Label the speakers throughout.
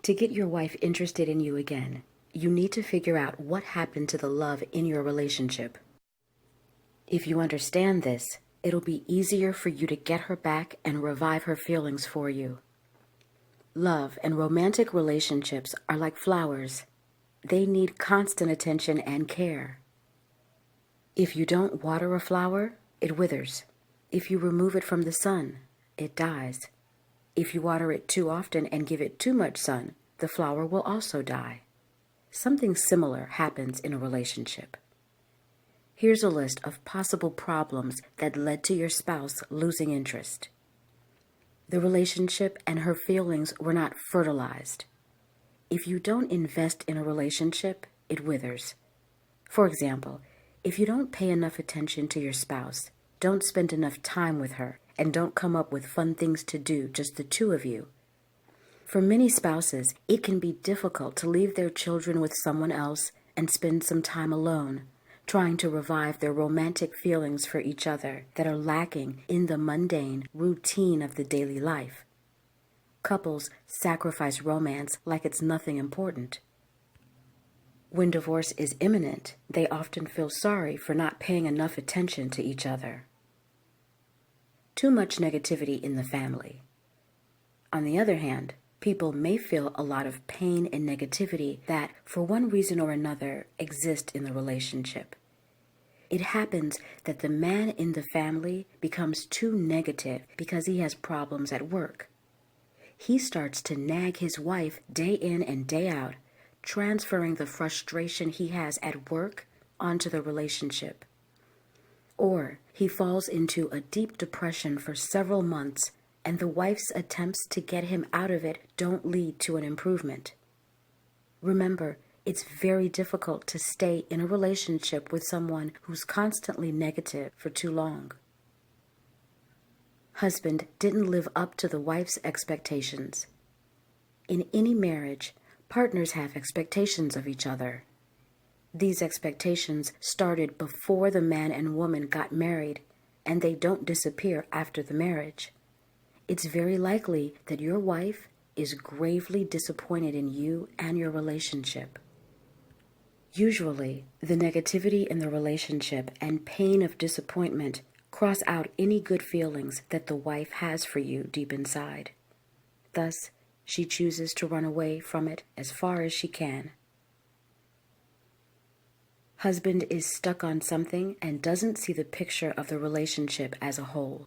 Speaker 1: To get your wife interested in you again, you need to figure out what happened to the love in your relationship. If you understand this, it'll be easier for you to get her back and revive her feelings for you. Love and romantic relationships are like flowers. They need constant attention and care. If you don't water a flower, it withers. If you remove it from the sun, it dies. If you water it too often and give it too much sun, the flower will also die. Something similar happens in a relationship. Here's a list of possible problems that led to your spouse losing interest. The relationship and her feelings were not fertilized. If you don't invest in a relationship, it withers. For example, if you don't pay enough attention to your spouse, don't spend enough time with her, and don't come up with fun things to do, just the two of you. For many spouses, it can be difficult to leave their children with someone else and spend some time alone, trying to revive their romantic feelings for each other that are lacking in the mundane routine of the daily life. Couples sacrifice romance like it's nothing important. When divorce is imminent, they often feel sorry for not paying enough attention to each other. Too much negativity in the family. On the other hand, people may feel a lot of pain and negativity that, for one reason or another, exist in the relationship. It happens that the man in the family becomes too negative because he has problems at work. He starts to nag his wife day in and day out, transferring the frustration he has at work onto the relationship. Or he falls into a deep depression for several months, and the wife's attempts to get him out of it don't lead to an improvement. Remember, it's very difficult to stay in a relationship with someone who's constantly negative for too long. Husband didn't live up to the wife's expectations. In any marriage, partners have expectations of each other. These expectations started before the man and woman got married, and they don't disappear after the marriage. It's very likely that your wife is gravely disappointed in you and your relationship. Usually, the negativity in the relationship and pain of disappointment cross out any good feelings that the wife has for you deep inside. Thus, she chooses to run away from it as far as she can. Husband is stuck on something and doesn't see the picture of the relationship as a whole.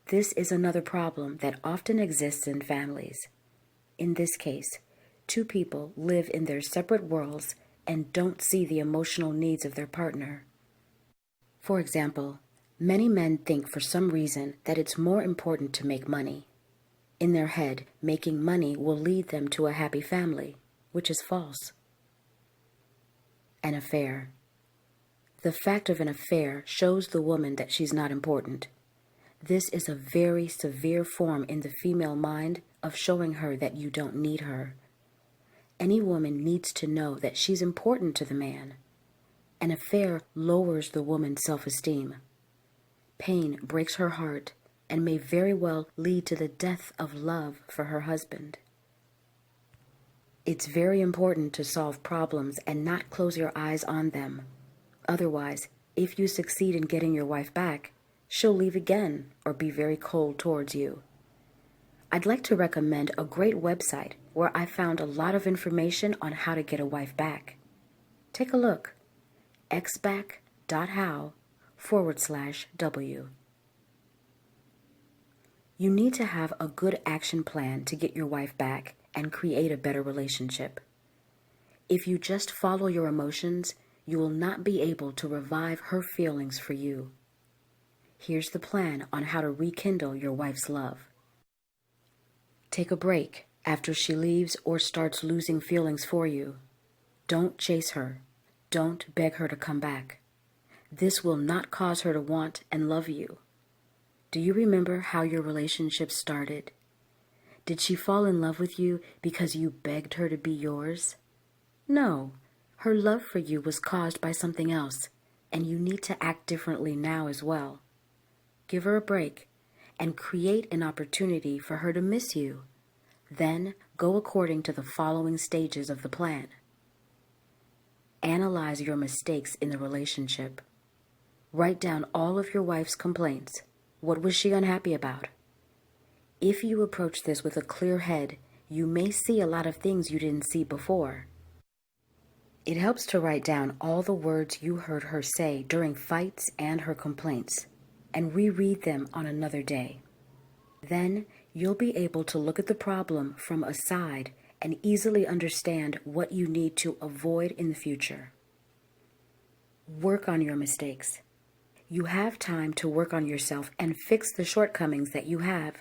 Speaker 1: This is another problem that often exists in families. In this case, two people live in their separate worlds and don't see the emotional needs of their partner. For example, many men think for some reason that it's more important to make money. In their head, making money will lead them to a happy family, which is false. An affair. The fact of an affair shows the woman that she's not important. This is a very severe form in the female mind of showing her that you don't need her. Any woman needs to know that she's important to the man. An affair lowers the woman's self-esteem. Pain breaks her heart and may very well lead to the death of love for her husband. It's very important to solve problems and not close your eyes on them. Otherwise, if you succeed in getting your wife back, she'll leave again or be very cold towards you. I'd like to recommend a great website where I found a lot of information on how to get a wife back. Take a look. xback.how/W. You need to have a good action plan to get your wife back and create a better relationship. If you just follow your emotions, you will not be able to revive her feelings for you. Here's the plan on how to rekindle your wife's love. Take a break after she leaves or starts losing feelings for you. Don't chase her. Don't beg her to come back. This will not cause her to want and love you. Do you remember how your relationship started? Did she fall in love with you because you begged her to be yours? No, her love for you was caused by something else, and you need to act differently now as well. Give her a break and create an opportunity for her to miss you. Then go according to the following stages of the plan. Analyze your mistakes in the relationship. Write down all of your wife's complaints. What was she unhappy about? If you approach this with a clear head, you may see a lot of things you didn't see before. It helps to write down all the words you heard her say during fights and her complaints, and reread them on another day. Then you'll be able to look at the problem from a side and easily understand what you need to avoid in the future. Work on your mistakes. You have time to work on yourself and fix the shortcomings that you have.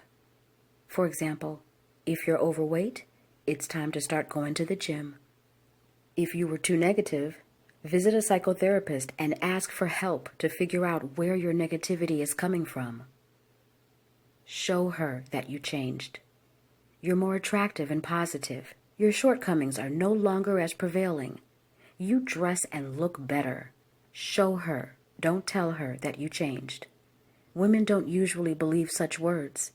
Speaker 1: For example, if you're overweight, it's time to start going to the gym. If you were too negative, visit a psychotherapist and ask for help to figure out where your negativity is coming from. Show her that you changed. You're more attractive and positive. Your shortcomings are no longer as prevailing. You dress and look better. Show her, don't tell her that you changed. Women don't usually believe such words.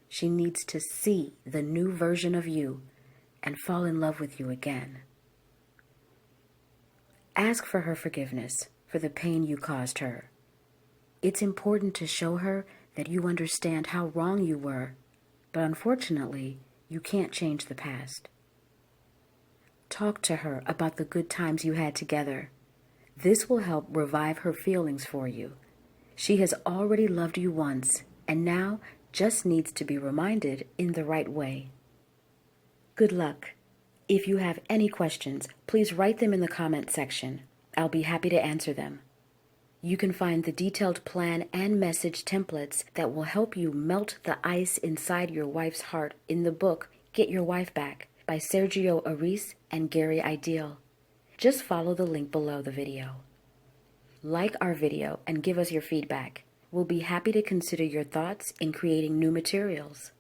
Speaker 1: She needs to see the new version of you and fall in love with you again. Ask for her forgiveness for the pain you caused her. It's important to show her that you understand how wrong you were, but unfortunately, you can't change the past. Talk to her about the good times you had together. This will help revive her feelings for you. She has already loved you once, and now just needs to be reminded in the right way. Good luck. If you have any questions, please write them in the comment section. I'll be happy to answer them. You can find the detailed plan and message templates that will help you melt the ice inside your wife's heart in the book, Get Your Wife Back, by Sergio Arias and Gary Ideal. Just follow the link below the video. Like our video and give us your feedback. We'll be happy to consider your thoughts in creating new materials.